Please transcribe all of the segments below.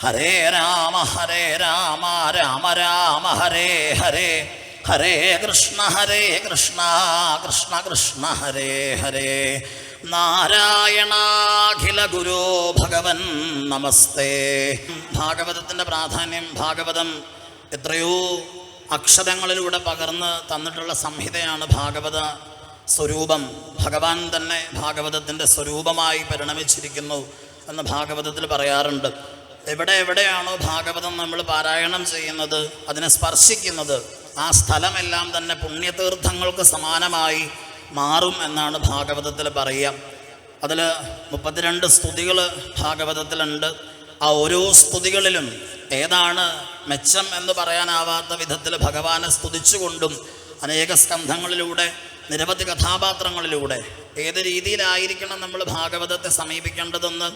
ഹരേ രാമ രാമ രാമ ഹരേ ഹരേ, ഹരേ കൃഷ്ണ കൃഷ്ണ കൃഷ്ണ ഹരേ ഹരേ. നാരായണാഖില ഗുരോ ഭഗവൻ നമസ്തേ. ഭാഗവതത്തിൻ്റെ പ്രാധാന്യം, ഭാഗവതം എത്രയോ അക്ഷരങ്ങളിലൂടെ പകർന്ന് തന്നിട്ടുള്ള സംഹിതയാണ് ഭാഗവത സ്വരൂപം. ഭഗവാൻ തന്നെ ഭാഗവതത്തിൻ്റെ സ്വരൂപമായി പരിണമിച്ചിരിക്കുന്നു എന്ന് ഭാഗവതത്തിൽ പറയാറുണ്ട്. എവിടെയാണോ ഭാഗവതം നമ്മൾ പാരായണം ചെയ്യുന്നത്, അതിനെ സ്പർശിക്കുന്നത്, ആ സ്ഥലമെല്ലാം തന്നെ പുണ്യതീർത്ഥങ്ങൾക്ക് സമാനമായി മാറും എന്നാണ് ഭാഗവതത്തിൽ പറയുക. അതിൽ 32 സ്തുതികൾ ഭാഗവതത്തിലുണ്ട്. ആ ഓരോ സ്തുതികളിലും ഏതാണ് മെച്ചം എന്ന് പറയാനാവാത്ത വിധത്തിൽ ഭഗവാനെ സ്തുതിച്ചുകൊണ്ടും അനേക സ്കന്ധങ്ങളിലൂടെ നിരവധി കഥാപാത്രങ്ങളിലൂടെ ഏത് രീതിയിലായിരിക്കണം നമ്മൾ ഭാഗവതത്തെ സമീപിക്കേണ്ടതെന്ന്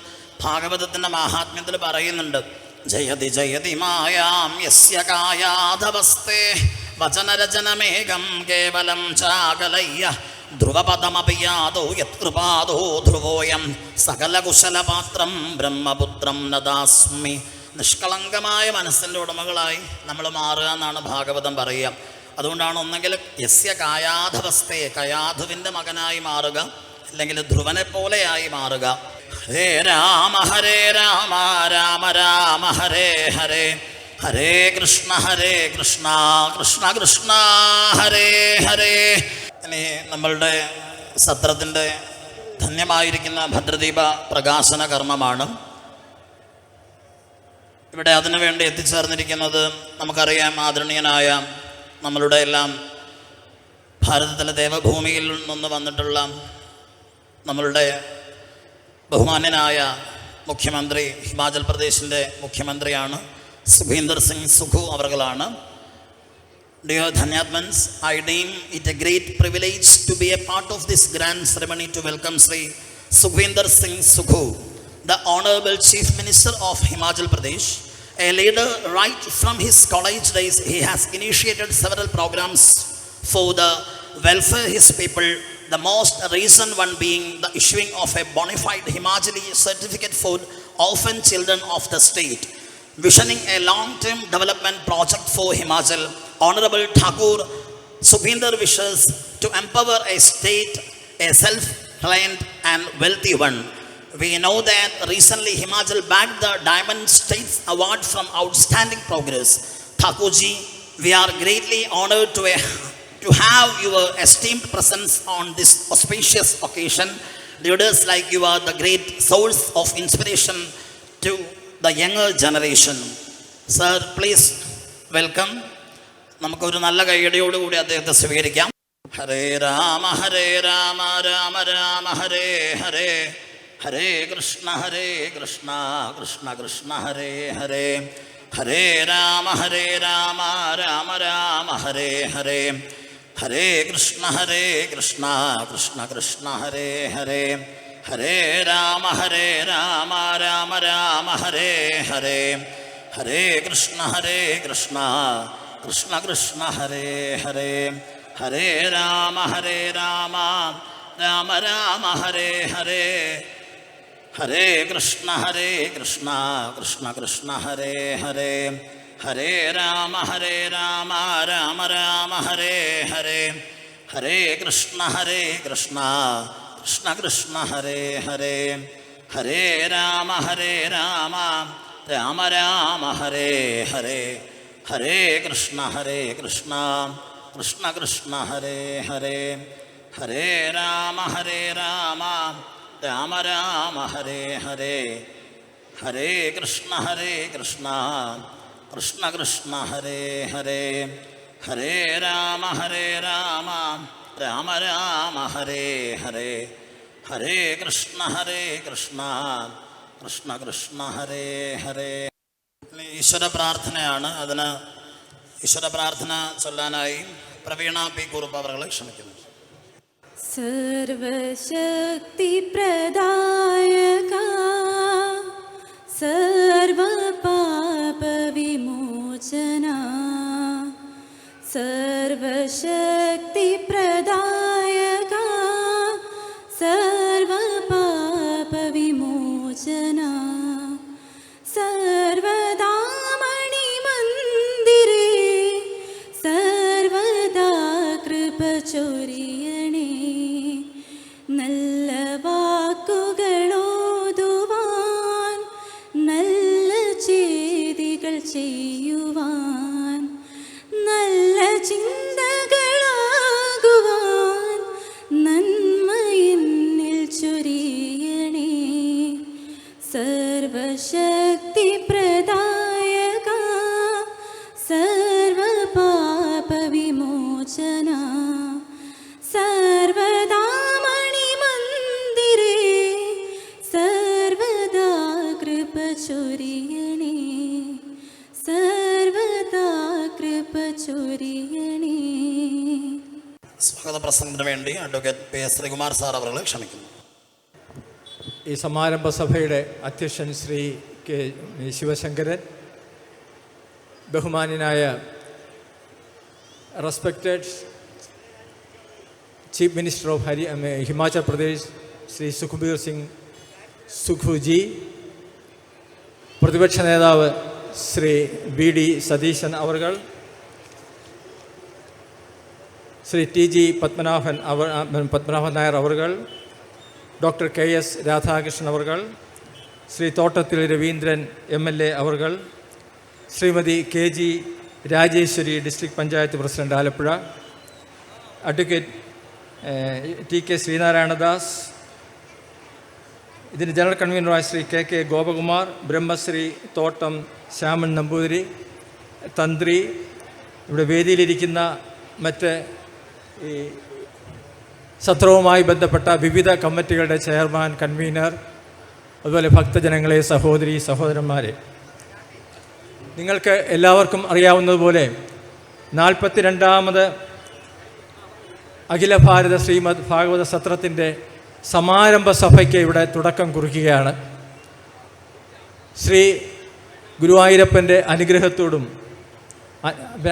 ഭാഗവതത്തിൻ്റെ മാഹാത്മ്യത്തിൽ പറയുന്നുണ്ട്. ജയതി ജയതി മായാം യസ്യ കായാധവസ്തേ വചനരചനമേകം കേവലം ചാകലയ്യ ധ്രുവപദമപിയാദോ യത്കൃപാദോ ധ്രുവോയം സകലകുശലപാത്രം ബ്രഹ്മപുത്രം നദാസ്മി. നിഷ്കളങ്കമായ മനസ്സിൻ്റെ ഉടമകളായി നമ്മൾ മാറുക എന്നാണ് ഭാഗവതം പറയുക. അതുകൊണ്ടാണ് ഒന്നെങ്കിൽ യസ്യ കായാധവസ്ഥയെ, കയാധുവിൻ്റെ മകനായി മാറുക, അല്ലെങ്കിൽ ധ്രുവനെ പോലെയായി മാറുക. ഹരേ രാമ രാമ രാമ ഹരേ ഹരേ, ഹരേ കൃഷ്ണ കൃഷ്ണ കൃഷ്ണ ഹരേ ഹരേ. ഇനി നമ്മളുടെ സത്രത്തിൻ്റെ ധന്യമായിരിക്കുന്ന ഭദ്രദീപ പ്രകാശന കർമ്മമാണ്. ഇവിടെ അതിനുവേണ്ടി എത്തിച്ചേർന്നിരിക്കുന്നത് നമുക്കറിയാം, ആദരണീയനായ നമ്മളുടെ എല്ലാം ഭാരതത്തിലെ ദേവഭൂമിയിൽ നിന്ന് വന്നിട്ടുള്ള നമ്മളുടെ ബഹുമാന്യനായ മുഖ്യമന്ത്രി, ഹിമാചൽ പ്രദേശിൻ്റെ മുഖ്യമന്ത്രിയാണ് Sukhinder Singh Sukhu അവർകളാണ്. Dear Dhanyatmans, I deem it a great privilege to be a part of this grand ceremony to welcome Sri Sukhvinder Singh Sukhu, the Honorable Chief Minister of Himachal Pradesh. A leader right from his college days, he has initiated several programs for the welfare of his people, the most recent one being the issuing of a bona fide Himachali certificate for orphan children of the state. Visioning a long-term development project for Himachal, Honorable Thakur Sukhvinder wishes to empower a state, a self-reliant and wealthy one. We know that recently Himachal bagged the Diamond States Award from Outstanding Progress. Thakurji, we are greatly honored to have your esteemed presence on this auspicious occasion. Leaders like you are the great source of inspiration to the younger generation. Sir, please welcome. നമുക്കൊരു നല്ല കൈയടിയോടുകൂടി അദ്ദേഹത്തെ സ്വീകരിക്കാം. ഹരേ രാമ രാമ രാമ ഹരേ ഹരേ, ഹരേ കൃഷ്ണ കൃഷ്ണ കൃഷ്ണ ഹരേ ഹരേ, ഹരേ രാമ രാമ രാമ ഹരേ ഹരേ, ഹരേ കൃഷ്ണ കൃഷ്ണ കൃഷ്ണ ഹരേ ഹരേ, ഹരേ രാമ രാമ ഹരേ ഹരേ, ഹരേ കൃഷ്ണ കൃഷ്ണ കൃഷ്ണ ഹരേ ഹരേ, ഹരേ രാമ രാമ ഹരേ ഹരേ, ഹരേ കൃഷ്ണ കൃഷ്ണ കൃഷ്ണ ഹരേ ഹരേ, ഹരേ രാമ രാമ ഹരേ ഹരേ, ഹരേ കൃഷ്ണ കൃഷ്ണ കൃഷ്ണ ഹരേ ഹരേ, ഹരേ രാമ രാമ ഹരേ ഹരേ, ഹരേ കൃഷ്ണ കൃഷ്ണ ഹരേ ഹരേ, ഹരേ രാമ രാമ ഹരേ ഹരേ, ഹരേ കൃഷ്ണ കൃഷ്ണ ഹരേ ഹരേ, ഹരേ രാമ രാമ ഹരേ ഹരേ, ഹരേ കൃഷ്ണ കൃഷ്ണ ഹരേ ഹരേ. ഈശ്വര പ്രാർത്ഥനയാണ്. അതിന് ഈശ്വര പ്രാർത്ഥന ചൊല്ലാനായി Praveena P Kurup അവരെ ക്ഷണിക്കുന്നു. സർവശക്തി പ്രദായക സർവ പാപ വിമോചന, സർവശക്തി പ്രദായക സർവ പാപ വിമോചന, സർവ ചൊരിയണേ. നല്ല വാക്കുകളോതുവാൻ, നല്ല ചെയ്തികൾ ചെയ്യുവാൻ, നല്ല ചിന്തകളാകുവാൻ നന്മ എന്നിൽ ചൊരിയണേ. സർവശക്തി പ്രദായക, സർവപാപ വിമോചന, സർവദാ മണിമന്ദിരേ സർവദാ കൃപ ചൊരിയണേ, സർവദാ കൃപ ചൊരിയണേ. സ്വാഗത പ്രസംഗത്തിന് വേണ്ടി advocate P S Sreekumar sir അവരെ ക്ഷണിക്കുന്നു. ഈ സമാരംഭ സഭയുടെ അധ്യക്ഷൻ ശ്രീ കെ ശിവശങ്കരൻ, ബഹുമാന്യനായ respected chief minister of Himachal Pradesh Shri Sukhbir Singh Sukhuji, പ്രതിപക്ഷ നേതാവ് ശ്രീ വി ഡി സതീശൻ അവർകൾ, ശ്രീ ടി ജി പത്മനാഭൻ നായർ അവർകൾ, ഡോക്ടർ കെ എസ് രാധാകൃഷ്ണൻ അവർകൾ, ശ്രീ തോട്ടത്തിൽ രവീന്ദ്രൻ MLA അവർകൾ, Shrimati K G Rajeshwari district panchayat president Alappuzha, advocate T K Sreenarayanadas, ഇതിന് ജനറൽ കൺവീനറായ ശ്രീ കെ കെ ഗോപകുമാർ, ബ്രഹ്മശ്രീ തോട്ടം ശ്യാമൻ നമ്പൂതിരി, തന്ത്രി, ഇവിടെ വേദിയിലിരിക്കുന്ന മറ്റ് ഈ സത്രവുമായി ബന്ധപ്പെട്ട വിവിധ കമ്മിറ്റികളുടെ ചെയർമാൻ, കൺവീനർ, അതുപോലെ ഭക്തജനങ്ങളെ, സഹോദരി സഹോദരന്മാരെ, നിങ്ങൾക്ക് എല്ലാവർക്കും അറിയാവുന്നതുപോലെ 42ാമത് അഖില ഭാരത ശ്രീമദ് ഭാഗവത സത്രത്തിൻ്റെ സമാരംഭ സഭയ്ക്ക് ഇവിടെ തുടക്കം കുറിക്കുകയാണ്. ശ്രീ ഗുരുവായൂരപ്പൻ്റെ അനുഗ്രഹത്തോടും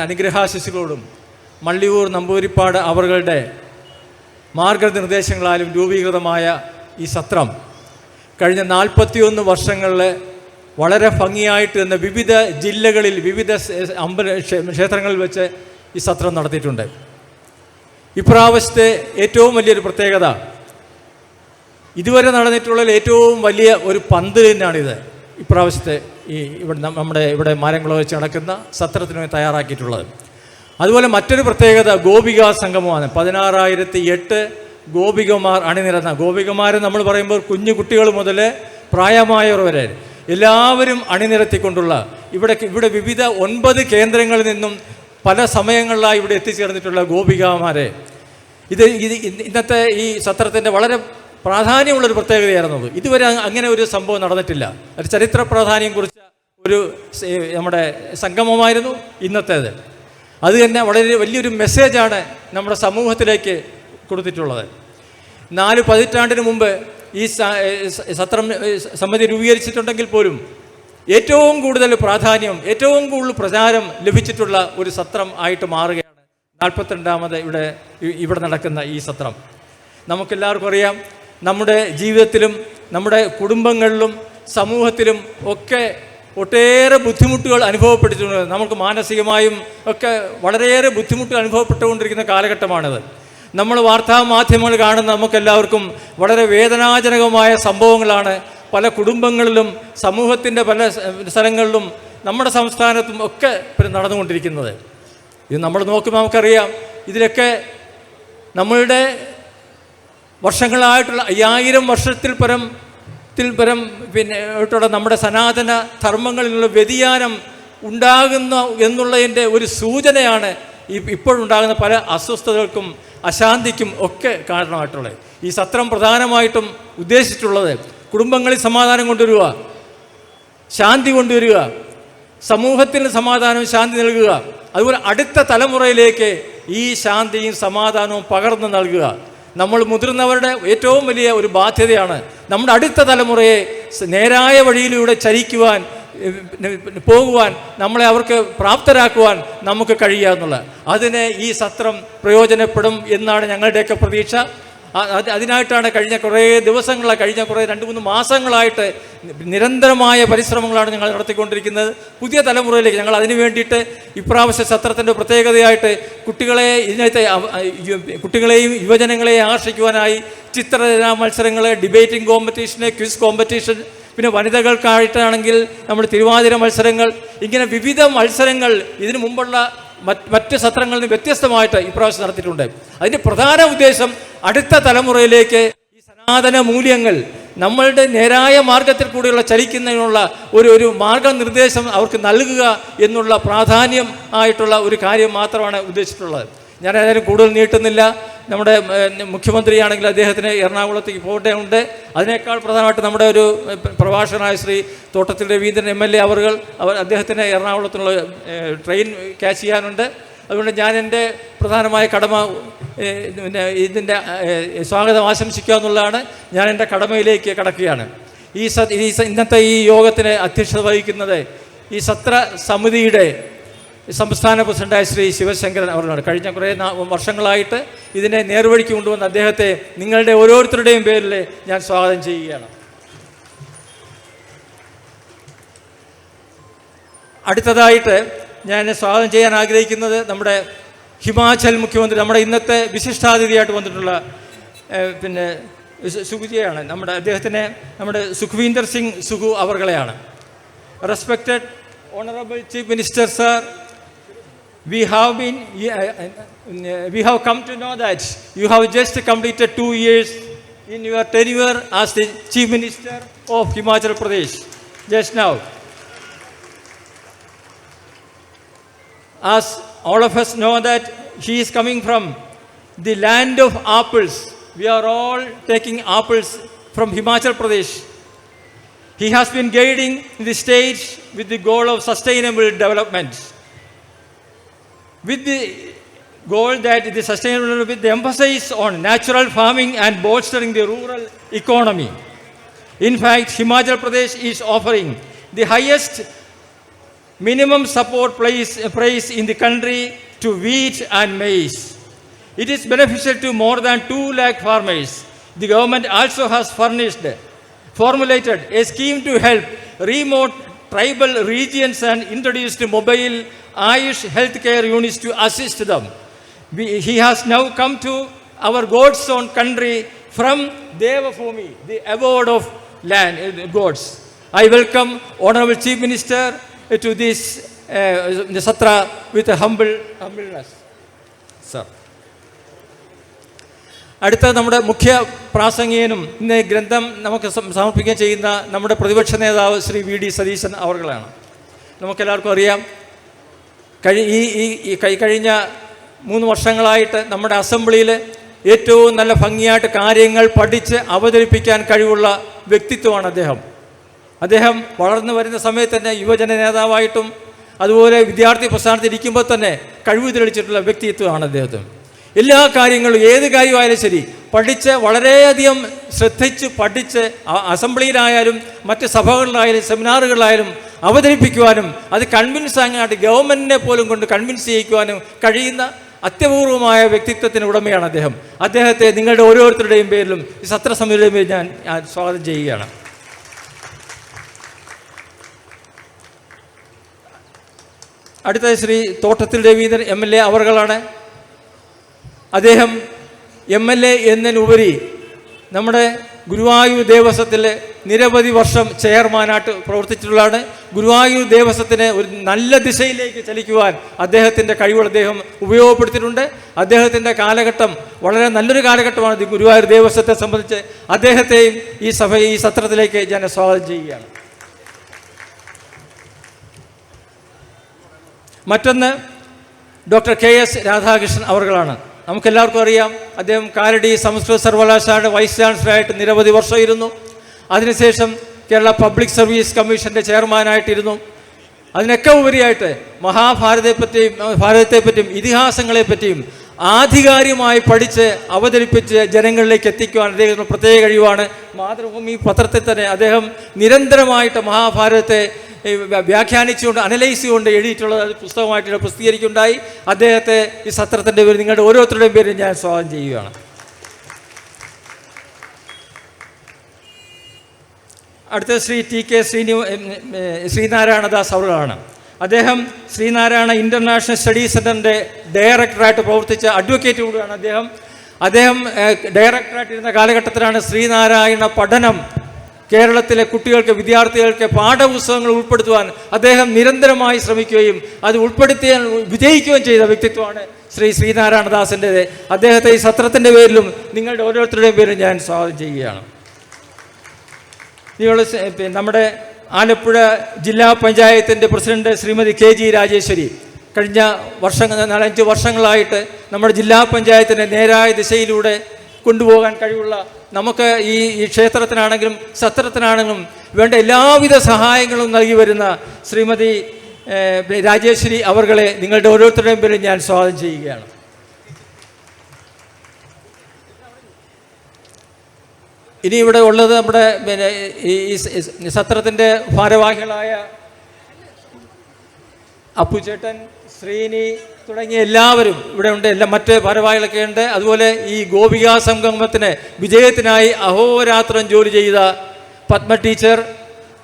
അനുഗ്രഹാശിസുകളോടും മള്ളിയൂർ നമ്പൂതിരിപ്പാട് അവരുടെ മാർഗനിർദ്ദേശങ്ങളാലും രൂപീകൃതമായ ഈ സത്രം കഴിഞ്ഞ 41 വർഷങ്ങളിൽ വളരെ ഭംഗിയായിട്ട് തന്നെ വിവിധ ജില്ലകളിൽ വിവിധ ക്ഷേത്രങ്ങളിൽ വെച്ച് ഈ സത്രം നടത്തിയിട്ടുണ്ട്. ഇപ്രാവശ്യത്തെ ഏറ്റവും വലിയൊരു പ്രത്യേകത, ഇതുവരെ നടന്നിട്ടുള്ളതിൽ ഏറ്റവും വലിയ ഒരു പന്തലിനാണിത്. ഇപ്രാവശ്യത്തെ ഇവിടെ മാരംകുളം വെച്ച് നടക്കുന്ന സത്രത്തിന് തയ്യാറാക്കിയിട്ടുള്ളത്. അതുപോലെ മറ്റൊരു പ്രത്യേകത ഗോപികാ സംഗമമാണ്. 16,008 ഗോപികമാർ അണിനിരന്ന, ഗോപികമാർ നമ്മൾ പറയുമ്പോൾ കുഞ്ഞു കുട്ടികൾ മുതൽ പ്രായമായവർ വരെ എല്ലാവരും അണിനിരത്തിക്കൊണ്ടുള്ള ഇവിടെ വിവിധ 9 കേന്ദ്രങ്ങളിൽ നിന്നും പല സമയങ്ങളിലായി ഇവിടെ എത്തിച്ചേർന്നിട്ടുള്ള ഗോപികാമാരെ, ഇന്നത്തെ ഈ സത്രത്തിൻ്റെ വളരെ പ്രാധാന്യമുള്ളൊരു പ്രത്യേകതയായിരുന്നത്. ഇതുവരെ അങ്ങനെ ഒരു സംഭവം നടന്നിട്ടില്ല. ഒരു ചരിത്ര പ്രാധാന്യം കുറിച്ച ഒരു നമ്മുടെ സംഗമമായിരുന്നു ഇന്നത്തേത്. അത് തന്നെ വളരെ വലിയൊരു മെസ്സേജാണ് നമ്മുടെ സമൂഹത്തിലേക്ക് കൊടുത്തിട്ടുള്ളത്. 4 പതിറ്റാണ്ടിന് മുമ്പ് ഈ സത്രം സമിതി രൂപീകരിച്ചിട്ടുണ്ടെങ്കിൽ പോലും ഏറ്റവും കൂടുതൽ പ്രാധാന്യം, ഏറ്റവും കൂടുതൽ പ്രചാരം ലഭിച്ചിട്ടുള്ള ഒരു സത്രം ആയിട്ട് മാറുകയാണ് 42ാമത് ഇവിടെ നടക്കുന്ന ഈ സത്രം. നമുക്കെല്ലാവർക്കും അറിയാം, നമ്മുടെ ജീവിതത്തിലും നമ്മുടെ കുടുംബങ്ങളിലും സമൂഹത്തിലും ഒക്കെ ഒട്ടേറെ ബുദ്ധിമുട്ടുകൾ അനുഭവപ്പെട്ടിട്ടുണ്ട്. നമുക്ക് മാനസികമായും ഒക്കെ വളരെയേറെ ബുദ്ധിമുട്ടുകൾ അനുഭവപ്പെട്ടുകൊണ്ടിരിക്കുന്ന കാലഘട്ടമാണിത്. നമ്മൾ വാർത്താമാധ്യമങ്ങൾ കാണുന്ന നമുക്കെല്ലാവർക്കും വളരെ വേദനാജനകമായ സംഭവങ്ങളാണ് പല കുടുംബങ്ങളിലും സമൂഹത്തിൻ്റെ പല സ്ഥലങ്ങളിലും നമ്മുടെ സംസ്ഥാനത്തും ഒക്കെ നടന്നുകൊണ്ടിരിക്കുന്നത്. ഇത് നമ്മൾ നോക്കുമ്പോൾ നമുക്കറിയാം, ഇതിലൊക്കെ നമ്മളുടെ വർഷങ്ങളായിട്ടുള്ള 5000 വർഷത്തിൽ പരം നമ്മുടെ സനാതന ധർമ്മങ്ങളിലുള്ള വ്യതിയാനം ഉണ്ടാകുന്ന എന്നുള്ളതിൻ്റെ ഒരു സൂചനയാണ് ഇപ്പോഴുണ്ടാകുന്ന പല അസ്വസ്ഥതകൾക്കും അശാന്തിക്കും ഒക്കെ കാരണമായിട്ടുള്ളത്. ഈ സത്രം പ്രധാനമായിട്ടും ഉദ്ദേശിച്ചിട്ടുള്ളത് കുടുംബങ്ങളിൽ സമാധാനം കൊണ്ടുവരിക, ശാന്തി കൊണ്ടുവരിക, സമൂഹത്തിന് സമാധാനവും ശാന്തി നൽകുക, അതുപോലെ അടുത്ത തലമുറയിലേക്ക് ഈ ശാന്തിയും സമാധാനവും പകർന്നു നൽകുക. നമ്മൾ മുതിർന്നവരുടെ ഏറ്റവും വലിയ ഒരു ബാധ്യതയാണ് നമ്മുടെ അടുത്ത തലമുറയെ നേരായ വഴിയിലൂടെ ചരിക്കുവാൻ പോകുവാൻ, നമ്മളെ അവർക്ക് പ്രാപ്തരാക്കുവാൻ നമുക്ക് കഴിയുക എന്നുള്ളത്. അതിന് ഈ സത്രം പ്രയോജനപ്പെടും എന്നാണ് ഞങ്ങളുടെയൊക്കെ പ്രതീക്ഷ. അതിനായിട്ടാണ് കഴിഞ്ഞ കുറേ ദിവസങ്ങളായി, കഴിഞ്ഞ കുറേ 2-3 മാസങ്ങളായിട്ട് നിരന്തരമായ പരിശ്രമങ്ങളാണ് ഞങ്ങൾ നടത്തിക്കൊണ്ടിരിക്കുന്നത്. പുതിയ തലമുറയിലേക്ക് ഞങ്ങൾ അതിനു വേണ്ടിയിട്ട് ഇപ്രാവശ്യ സത്രത്തിൻ്റെ പ്രത്യേകതയായിട്ട് കുട്ടികളെയും യുവജനങ്ങളെയും ആകർഷിക്കുവാനായി ചിത്രരചനാ മത്സരങ്ങൾ, ഡിബേറ്റിംഗ് കോമ്പറ്റീഷന്, ക്വിസ് കോമ്പറ്റീഷൻ, പിന്നെ വനിതകൾക്കായിട്ടാണെങ്കിൽ നമ്മൾ തിരുവാതിര മത്സരങ്ങൾ, ഇങ്ങനെ വിവിധ മത്സരങ്ങൾ ഇതിനു മുമ്പുള്ള മറ്റ് സത്രങ്ങളിൽ നിന്ന് വ്യത്യസ്തമായിട്ട് ഇപ്രാവശ്യം നടത്തിയിട്ടുണ്ട്. അതിൻ്റെ പ്രധാന ഉദ്ദേശം അടുത്ത തലമുറയിലേക്ക് ഈ സനാതന മൂല്യങ്ങൾ നമ്മളുടെ നേരായ മാർഗത്തിൽ കൂടെയുള്ള ചലിക്കുന്നതിനുള്ള ഒരു മാർഗനിർദ്ദേശം അവർക്ക് നൽകുക എന്നുള്ള പ്രാധാന്യം ആയിട്ടുള്ള ഒരു കാര്യം മാത്രമാണ് ഉദ്ദേശിച്ചിട്ടുള്ളത്. ഞാൻ ഏതായാലും കൂടുതൽ നീട്ടുന്നില്ല. നമ്മുടെ മുഖ്യമന്ത്രിയാണെങ്കിൽ അദ്ദേഹത്തിന് എറണാകുളത്തേക്ക് പോകേണ്ടതുണ്ട്. അതിനേക്കാൾ പ്രധാനമായിട്ട് നമ്മുടെ ഒരു പ്രഭാഷകനായ ശ്രീ തോട്ടത്തിൽ രവീന്ദ്രൻ MLA അവർ അദ്ദേഹത്തിന് എറണാകുളത്തുള്ള ട്രെയിൻ ക്യാച്ച് ചെയ്യാനുണ്ട്. അതുകൊണ്ട് ഞാൻ എൻ്റെ പ്രധാനമായ കടമ ഇതിൻ്റെ സ്വാഗതം ആശംസിക്കുക എന്നുള്ളതാണ്. ഞാൻ എൻ്റെ കടമയിലേക്ക് കടക്കുകയാണ്. ഇന്നത്തെ ഈ യോഗത്തിന് അധ്യക്ഷത വഹിക്കുന്നത് ഈ സത്ര സമിതിയുടെ സംസ്ഥാന പ്രസിഡന്റായ ശ്രീ ശിവശങ്കരൻ അവരാണ്. കഴിഞ്ഞ കുറേ വർഷങ്ങളായിട്ട് ഇതിനെ നേർവഴിക്ക് കൊണ്ടുവന്ന അദ്ദേഹത്തെ നിങ്ങളുടെ ഓരോരുത്തരുടെയും പേരിൽ ഞാൻ സ്വാഗതം ചെയ്യുകയാണ്. അടുത്തതായിട്ട് ഞാൻ സ്വാഗതം ചെയ്യാൻ ആഗ്രഹിക്കുന്നത് നമ്മുടെ ഹിമാചൽ മുഖ്യമന്ത്രി, നമ്മുടെ ഇന്നത്തെ വിശിഷ്ടാതിഥിയായിട്ട് വന്നിട്ടുള്ള പിന്നെ സുഖുജിയാണ്. അദ്ദേഹത്തിനെ നമ്മുടെ സുഖ്വീന്ദർ സിംഗ് സുഖു അവർകളെയാണ്. Respected honourable chief minister sir, we have come to know that you have just completed 2 years in your tenure as the Chief Minister of Himachal Pradesh just now. As all of us know that he is coming from the land of apples. We are all taking apples from Himachal Pradesh. He has been guiding the state with the goal of sustainable development, with the goal that the sustainable, with the emphasis on natural farming and bolstering the rural economy. In fact, Himachal Pradesh is offering the highest minimum support price in the country to wheat and maize. It is beneficial to more than 2 lakh farmers. The government also has formulated a scheme to help remote tribal regions and introduced mobile Ayush healthcare units to assist them. He has now come to our God's own country from Devabhoomi, the abode of land, gods. I welcome Honorable Chief Minister to this Satra with a humbleness. Sir. അടുത്ത നമ്മുടെ മുഖ്യ പ്രാസംഗികനും ഇന്ന് ഗ്രന്ഥം നമുക്ക് സമർപ്പിക്കുകയും ചെയ്യുന്ന നമ്മുടെ പ്രതിപക്ഷ നേതാവ് ശ്രീ VD സതീശൻ അവർകളാണ്. നമുക്കെല്ലാവർക്കും അറിയാം, കഴിഞ്ഞ 3 വർഷങ്ങളായിട്ട് നമ്മുടെ അസംബ്ലിയിൽ ഏറ്റവും നല്ല ഭംഗിയായിട്ട് കാര്യങ്ങൾ പഠിച്ച് അവതരിപ്പിക്കാൻ കഴിവുള്ള വ്യക്തിത്വമാണ് അദ്ദേഹം വളർന്നു വരുന്ന സമയത്ത് തന്നെ യുവജന നേതാവായിട്ടും അതുപോലെ വിദ്യാർത്ഥി പ്രസ്ഥാനത്തിൽ ഇരിക്കുമ്പോൾ തന്നെ കഴിവ് തെളിയിച്ചിട്ടുള്ള വ്യക്തിത്വമാണ് അദ്ദേഹത്തിന്. എല്ലാ കാര്യങ്ങളും, ഏത് കാര്യമായാലും ശരി, പഠിച്ച് വളരെയധികം ശ്രദ്ധിച്ച് പഠിച്ച് അസംബ്ലിയിലായാലും മറ്റ് സഭകളിലായാലും സെമിനാറുകളിലായാലും അവതരിപ്പിക്കുവാനും അത് കൺവിൻസ് ആകാനായിട്ട് ഗവൺമെൻറ്റിനെ പോലും കൊണ്ട് കൺവിൻസ് ചെയ്യിക്കുവാനും കഴിയുന്ന അത്യപൂർവമായ വ്യക്തിത്വത്തിന് ഉടമയാണ് അദ്ദേഹത്തെ നിങ്ങളുടെ ഓരോരുത്തരുടെയും പേരിലും ഈ സത്രസമിതിയുടെയും പേരിൽ ഞാൻ സ്വാഗതം ചെയ്യുകയാണ്. അടുത്ത ശ്രീ തോട്ടത്തിൽ രവീന്ദ്രൻ MLA അവർകളാണ്. അദ്ദേഹം MLA എന്നതിനുപരി നമ്മുടെ ഗുരുവായൂർ ദേവസ്വത്തിൽ നിരവധി വർഷം ചെയർമാനായിട്ട് പ്രവർത്തിച്ചിട്ടുള്ളതാണ്. ഗുരുവായൂർ ദേവസ്വത്തിനെ ഒരു നല്ല ദിശയിലേക്ക് ചലിക്കുവാൻ അദ്ദേഹത്തിൻ്റെ കഴിവുകൾ അദ്ദേഹം ഉപയോഗപ്പെടുത്തിയിട്ടുണ്ട്. അദ്ദേഹത്തിൻ്റെ കാലഘട്ടം വളരെ നല്ലൊരു കാലഘട്ടമാണ് ഗുരുവായൂർ ദേവസ്വത്തെ സംബന്ധിച്ച്. അദ്ദേഹത്തെയും ഈ സത്രത്തിലേക്ക് ഞാൻ സ്വാഗതം ചെയ്യുകയാണ്. മറ്റൊന്ന് ഡോക്ടർ KS രാധാകൃഷ്ണൻ അവർകളാണ്. നമുക്കെല്ലാവർക്കും അറിയാം, അദ്ദേഹം കാലടി സംസ്കൃത സർവകലാശാലയുടെ വൈസ് ചാൻസലറായിട്ട് നിരവധി വർഷം ഇരുന്നു. അതിനുശേഷം കേരള പബ്ലിക് സർവീസ് കമ്മീഷൻ്റെ ചെയർമാനായിട്ടിരുന്നു. അതിനൊക്കെ ഉപരിയായിട്ട് ഭാരതത്തെപ്പറ്റിയും ഇതിഹാസങ്ങളെപ്പറ്റിയും ആധികാരികമായി പഠിച്ച് അവതരിപ്പിച്ച് ജനങ്ങളിലേക്ക് എത്തിക്കുവാൻ അദ്ദേഹത്തിന് പ്രത്യേക കഴിവാണ്. മാതൃഭൂമി പത്രത്തിൽ തന്നെ അദ്ദേഹം നിരന്തരമായിട്ട് മഹാഭാരതത്തെ വ്യാഖ്യാനിച്ചുകൊണ്ട് അനലൈസ് ചെയ്തുകൊണ്ട് എഴുതിയിട്ടുള്ളത് പുസ്തകമായിട്ട് പ്രസിദ്ധീകരിക്കുകയുണ്ടായി. അദ്ദേഹത്തെ ഈ സത്രത്തിൻ്റെ പേര് നിങ്ങളുടെ ഓരോരുത്തരുടെയും പേരിൽ ഞാൻ സ്വാഗതം ചെയ്യുകയാണ്. അടുത്ത ശ്രീ TK ശ്രീനാരായണദാസ് അവர்களാണ്. അദ്ദേഹം ശ്രീനാരായണ ഇൻ്റർനാഷണൽ സ്റ്റഡീസ് സെൻ്ററിൻ്റെ ഡയറക്ടറായിട്ട് പ്രവർത്തിച്ച അഡ്വക്കേറ്റ് കൂടിയാണ് അദ്ദേഹം ഡയറക്ടറായിട്ട് ഇരുന്ന കാലഘട്ടത്തിലാണ് ശ്രീനാരായണ പഠനം കേരളത്തിലെ കുട്ടികൾക്ക്, വിദ്യാർത്ഥികൾക്ക് പാഠപുസ്തകങ്ങൾ ഉൾപ്പെടുത്തുവാൻ അദ്ദേഹം നിരന്തരമായി ശ്രമിക്കുകയും അത് ഉൾപ്പെടുത്തിയാൽ വിജയിക്കുകയും ചെയ്ത വ്യക്തിത്വമാണ് ശ്രീ ശ്രീനാരായണദാസിൻ്റേത്. അദ്ദേഹത്തെ ഈ സത്രത്തിൻ്റെ പേരിലും നിങ്ങളുടെ ഓരോരുത്തരുടെയും പേരിലും ഞാൻ സ്വാഗതം ചെയ്യുകയാണ്. നമ്മുടെ ആലപ്പുഴ ജില്ലാ പഞ്ചായത്തിൻ്റെ പ്രസിഡന്റ് ശ്രീമതി KG രാജേശ്വരി കഴിഞ്ഞ 4-5 വർഷങ്ങളായിട്ട് നമ്മുടെ ജില്ലാ പഞ്ചായത്തിൻ്റെ നേരായ ദിശയിലൂടെ കൊണ്ടുപോകാൻ കഴിവുള്ള, നമുക്ക് ഈ ക്ഷേത്രത്തിനാണെങ്കിലും സത്രത്തിനാണെങ്കിലും വേണ്ട എല്ലാവിധ സഹായങ്ങളും നൽകി വരുന്ന ശ്രീമതി രാജേശ്വരി അവർകളെ നിങ്ങളുടെ ഓരോരുത്തരുടെയും പേരിൽ ഞാൻ സ്വാഗതം ചെയ്യുകയാണ്. ഇനി ഇവിടെ ഉള്ളത് നമ്മുടെ ഈ സത്രത്തിൻ്റെ ഭാരവാഹികളായ അപ്പുചേട്ടൻ, ശ്രീനി തുടങ്ങിയ എല്ലാവരും ഇവിടെ ഉണ്ട്. മറ്റ് ഭാരവാഹികളൊക്കെ ഉണ്ട്. അതുപോലെ ഈ ഗോപികാ സംഗമത്തിന് വിജയത്തിനായി അഹോരാത്രം ജോലി ചെയ്ത Padma teacher,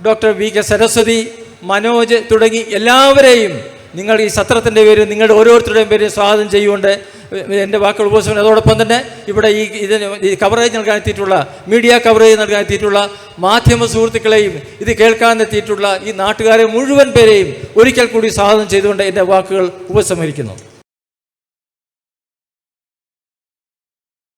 doctor VK Saraswathi, Manoj തുടങ്ങി എല്ലാവരെയും നിങ്ങൾ ഈ സത്രത്തിൻ്റെ പേര് നിങ്ങളുടെ ഓരോരുത്തരുടെയും പേര് സ്വാഗതം ചെയ്യുകൊണ്ട് എൻ്റെ വാക്കുകൾ ഉപയോഗിച്ചു. അതോടൊപ്പം തന്നെ ഇവിടെ ഈ കവറേജ് നൽകാൻ എത്തിയിട്ടുള്ള, മീഡിയ കവറേജ് നൽകാൻ എത്തിയിട്ടുള്ള മാധ്യമ സുഹൃത്തുക്കളെയും ഇത് കേൾക്കാൻ എത്തിയിട്ടുള്ള ഈ നാട്ടുകാരെ മുഴുവൻ പേരെയും ഒരിക്കൽ കൂടി സ്വാഗതം ചെയ്തുകൊണ്ട് എൻ്റെ വാക്കുകൾ ഉപസംഹരിക്കുന്നു.